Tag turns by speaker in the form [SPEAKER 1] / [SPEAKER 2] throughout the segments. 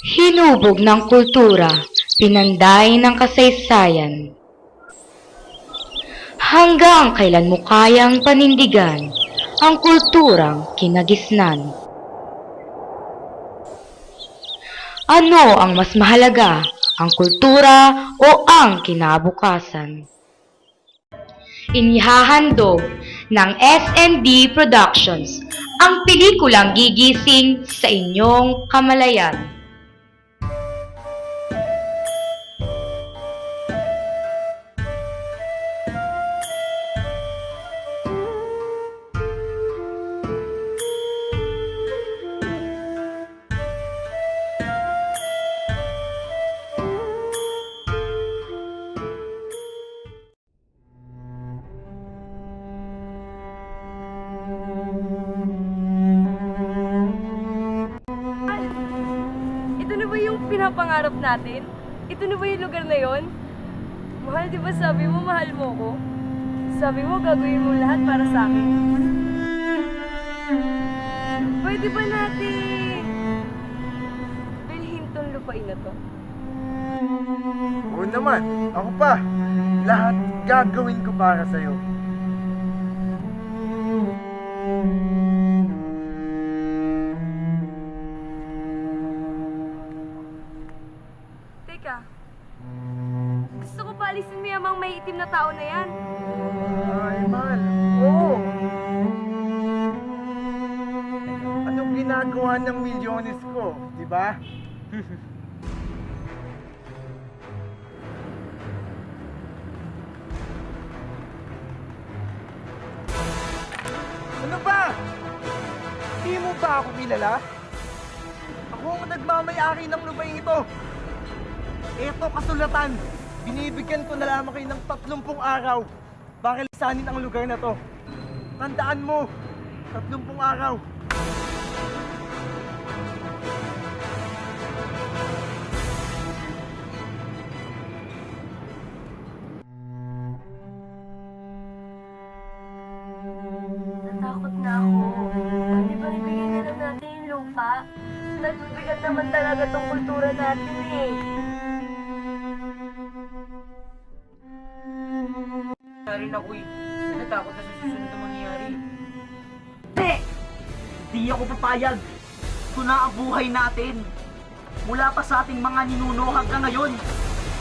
[SPEAKER 1] Hinubog ng kultura, pinanday ng kasaysayan. Hanggang kailan mo kayang panindigan ang kulturang kinagisnan? Ano ang mas mahalaga, ang kultura o ang kinabukasan? Inihahandog ng SND Productions ang pelikulang gigising sa inyong kamalayan.
[SPEAKER 2] Ito na ba yung pinapangarap natin? Ito na ba yung lugar na yon? Mahal, di ba sabi mo mahal mo ko? Sabi mo gagawin mo lahat para sa akin. Pwede ba natin bilhin tong lupain na to?
[SPEAKER 3] Oo naman, ako pa. Lahat gagawin ko para sa'yo.
[SPEAKER 2] Teka, gusto ko paalisin mo yung may itim na tao na yan.
[SPEAKER 3] Ay, mahal. Oo. Anong ginagawa ng milyones ko, di ba? Ano ba? Di mo ba ako kilala? Ako ang nagmamayari ng lupain ito. Eto kasulatan. Binibigyan ko na lamang kayo ng 30 araw para lisanin ang lugar na to. Tandaan mo, 30 araw.
[SPEAKER 2] Natakot na ako. Di ba ibigay na lang natin yung lupa? Nagbibigat naman talaga tong kultura natin eh.
[SPEAKER 4] Rin ako eh. Natakot na sa susunod na mangyayari.
[SPEAKER 5] Hindi! Hindi ako papayag. Ito na ang buhay natin. Mula pa sa ating mga ninuno hanggang ngayon,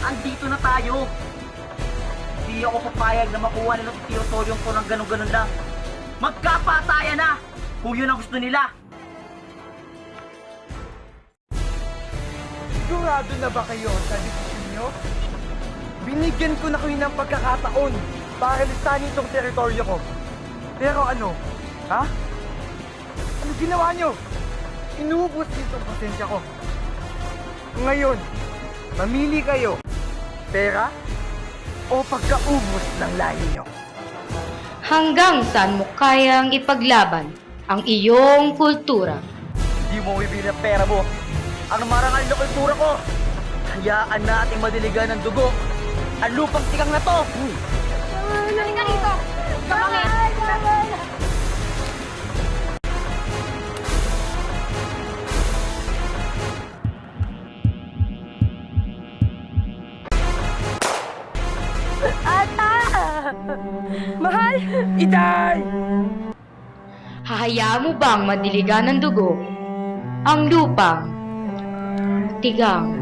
[SPEAKER 5] andito na tayo. Hindi ako papayag na makuha nila sa teritoryo ko ng ganun-ganun lang. Magkapatayan na kung yun ang gusto nila.
[SPEAKER 3] Sigurado na ba kayo sa desisyon nyo? Binigyan ko na kayo ng pagkakataon para lisanin itong teritoryo ko. Pero ano? Ha? Ano ginawa nyo? Inubos niyo itong pasensya ko. Ngayon, mamili kayo. Pera o pagkaubos ng lahi nyo?
[SPEAKER 1] Hanggang saan mo kayang ipaglaban ang iyong kultura?
[SPEAKER 5] Hindi mo ibili ang pera mo. Ang marangal na kultura ko. Hayaan nating madiligan ng dugo ang lupang tikang na to.
[SPEAKER 2] Halika rito! Kamangit! Ata! Mahal!
[SPEAKER 3] Itay!
[SPEAKER 1] Hahayaan mo bang madiligan ng dugo ang lupang tigang?